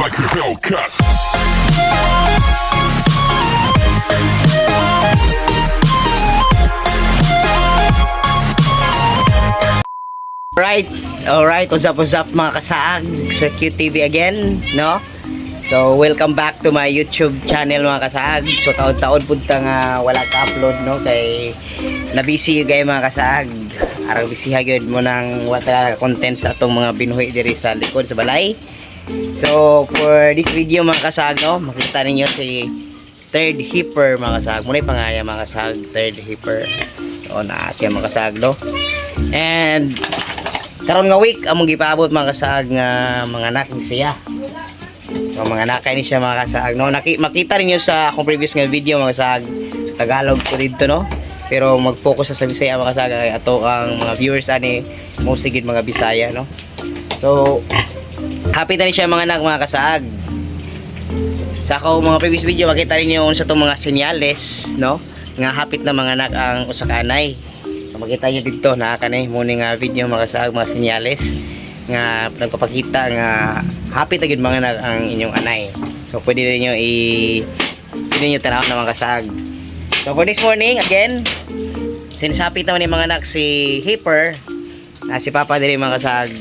like a Hellcat. Alright, what's up mga kasaag sa QTV again, no? So, welcome back to my YouTube channel mga kasaag. So, taon-taon punta nga wala ka-upload, no? Kay na-busy kayo mga kasaag. Arang busy hagyon mo ng wala content sa atong mga binuhi diri sa likod sa balay. So, for this video mga kasaag, no? Makita ninyo si third hipper mga kasaag. Muna yung pangaya mga kasaag, third hipper. So, na siya mga kasaag, no? And karon nga week among gipaabot mga kasaag nga mga anak ni siya. So mga anak ni siya mga kasaag, no. Makita niyo sa akong previous nga video mga kasaag, Tagalog ko dito, no. Pero mag-focus sa Bisaya mga kasaag kay ato ang mga viewers ani mo sigid mga Bisaya, no. So happy na ni siya mga anak mga kasaag. Sa ako mga previous video makita niyo sa tong mga senyales, no, nga hapit na mga anak ang usa ka anay. Makita nyo dito na kanay morning video mga kasaag, mga senyales nga nagpapakita nga happy tagid mga anak ang inyong anay. So pwede niyo pwede tanaw na mga kasaag. So for this morning again, since happy naman yung mga anak si Hipper na si Papa diri mga kasaag.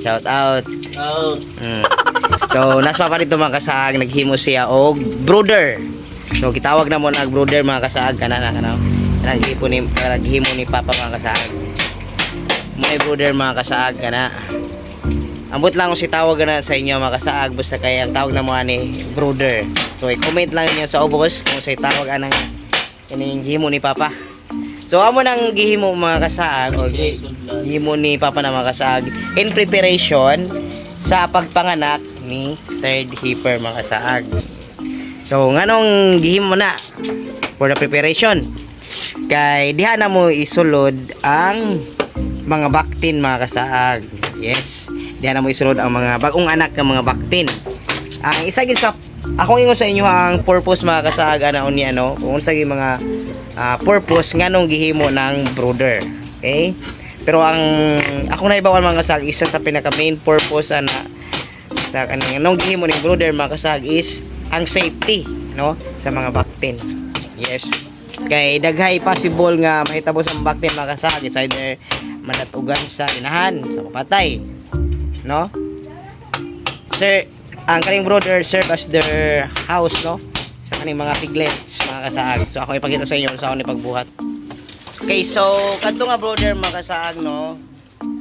Shout out. So nas Papa dito mga kasaag, naghimo siya og brother. So gitawag na mo nag brother mga kasaag kana naghimo ni Papa mga kasaag. May brother mga kasaag kana. Ambot lang ko si tawag na sa inyo mga kasaag, basta kay ang tawag na mo ani brother. So i-comment lang niyo sa ubos kung say tawag anang kining gihimo ni Papa. So amo nang gihimo mga kasaag o gihimo ni Papa na mga kasaag in preparation sa pagpanganak ni third hipper mga kasaag. So nganong gihimo na for the preparation? Kay diha na mo isulod ang mga baktin mga kasaag. Yes, diha na mo isulod ang mga bagong anak ng mga baktin. Ang isa gid sa ako ingon sa inyo ang purpose mga kasaag ana unya no, kung sa mga purpose nganong gihimo ng brother. Okay? Pero ang ako na ibawan mga kasaag, isa sa pinaka main purpose ana sa kaning nganong gihimo ni brother mga kasaag is ang safety, no, sa mga baktin. Yes. Kay daghay possible nga mahitabo sa baktin mga kasaag, it's either madatugan sa inahan, sa kapatay, no. Sir, ang kaning brother serve as their house, no, sa kaning mga piglets mga kasaag. So ako ipakita sa inyo sa ako ni pagbuhat. Okay, so kadto nga brother mga kasaag, no,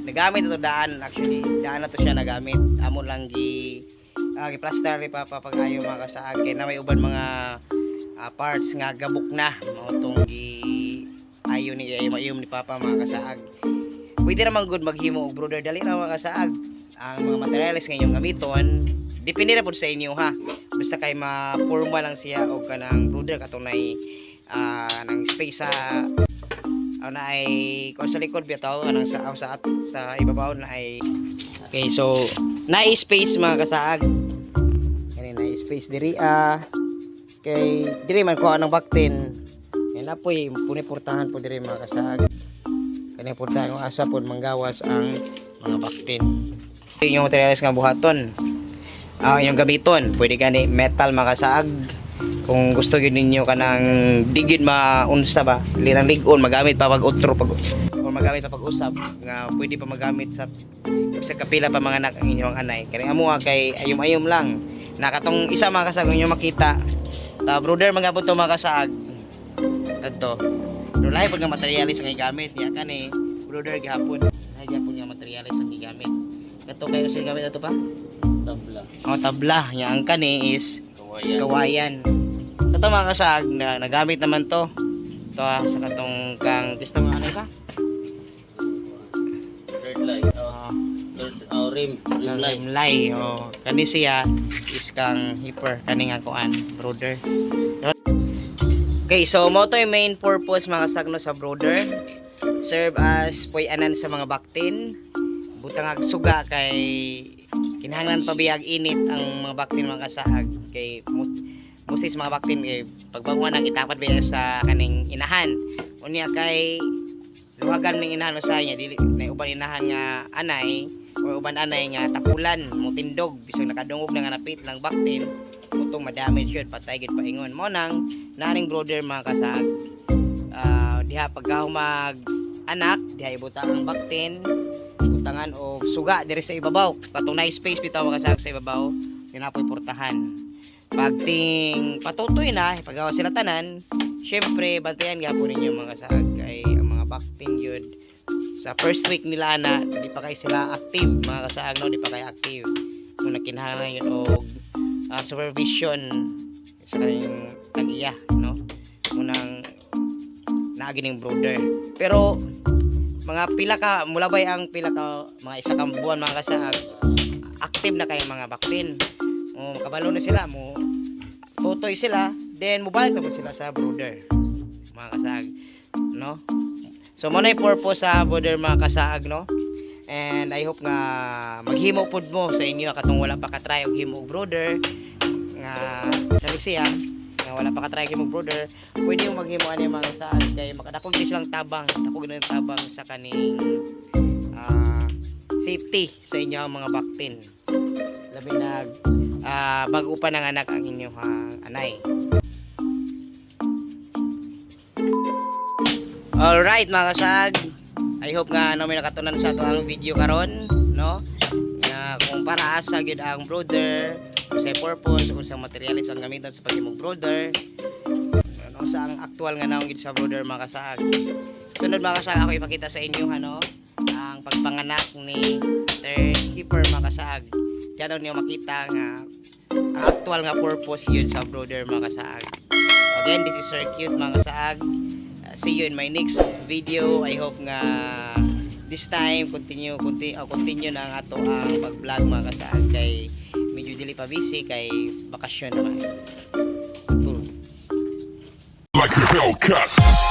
nagamit ito daan, actually daan na to siya nagamit. Amo lang gi-plaster ni Papa pag ayo mga kasaag, kay na may uban mga parts nga gabok na mga tong ayo ni Papa mga kasaag. Pwede naman good maghimo og brother dali ra mga kasaag. Ang mga materials nga inyong gamiton depende na pud sa inyo ha. Basta kay ma-forma lang siya og kanang brother katong nay nang space sa na ay kung sa likod bitaw anang sa ibabaw na ay. Okay, so na space mga kasaag. Kani na space diri kay diri man ko anong baktin kay napoy puniportahan po diri mga kasaag, kani portahan ng asa pod manggawas ang mga baktin. Yung materials nga buhaton yung gamiton pwede gani metal mga kasaag. Kung gusto gyud ninyo kanang digid maunsa ba linang ligon magamit pa pag utro pag o magamit pa pag usab nga pwede pa magamit sa kapila pa mga anak ang inyong anay. Kani amo kay ayom-ayom lang nakatong isa mga kasaag inyo makita brother mga po ito mga kasaag ito pero lahi po nga materialis ang gamit niya kani brother gihapon lahi gihapon nga materialis ang gamit ito kayo sa gamit ito pa tabla niya ang kani is kawayan ito mga kasaag na nagamit naman to ito sa katong kang gusto mga ano ka rim light kani siya is kang hipper kani nga kuan brother. Okay, so mo to yung main purpose mga sagno sa brother, serve as puy-anan sa mga baktin butang ag suga kay kinahanglan pabiyag init ang mga baktin mga kasaag kay mostly sa mga baktin pagbanguan ang itapat biya sa kaning inahan unya kay luhagan ning inahan sa niya dili na uban inahan nga anay or uban anay nga tapulan mo tindog bisag nakadungog na nga napit lang baktin utong madamage yun patay gid paingon mo nang naning brother mga kasag diha pagka mag anak diha ibuta ang baktin butangan o suga diri sa ibabaw katong na space bitaw mga kasag sa ibabaw dinapoy portahan pagting patutoy na ipagawa sila tanan syempre bantayan gapon ninyo mga kasag kay ang mga baktin yun sa first week nila na di pa kay sila active mga kasag no di pa kay active kung nakinahanglan yun og supervision sa kanyang tag-iya no unang nagining brother pero mga pila ka mulabay ang pila ka mga isa ka buwan mga kasag active na kay mga baktin makabalo na sila mo tutoy sila then mobile na po sila sa brother mga kasag no so mo na yung purpose sa brother mga kasag no and I hope nga maghimo pod mo sa inyo katong wala pa ka-try og himo og brother nga nalisiyan nga wala pa ka-try himo og brother pwede mo maghimo ani mga kasag kay makadakog din silang tabang dako gid tabang sa kaning safety sa inyo ang mga baktin labi na bago pa nanganak ang inyong anay. Alright mga kasag, I hope nga may nakatunan sa ito ang video karon no kung para asa gid ang brother kung sa purpose kung sa materialis ang gamiton sa pagimong brother ano sa ang actual nga naong gid sa brother mga kasag. Sunod mga kasag ako ipakita sa inyo ang pagpanganak ni Keeper mga kasag. Diyan niyo makita nga ang actual nga purpose yun sa brother mga kasag. Again, this is Sir Cute mga kasag. See you in my next video. I hope nga this time continue na ang ato ang pag-vlog mga kasag kay medyo dili pa busy kay bakasyon naman. Like a Hellcat.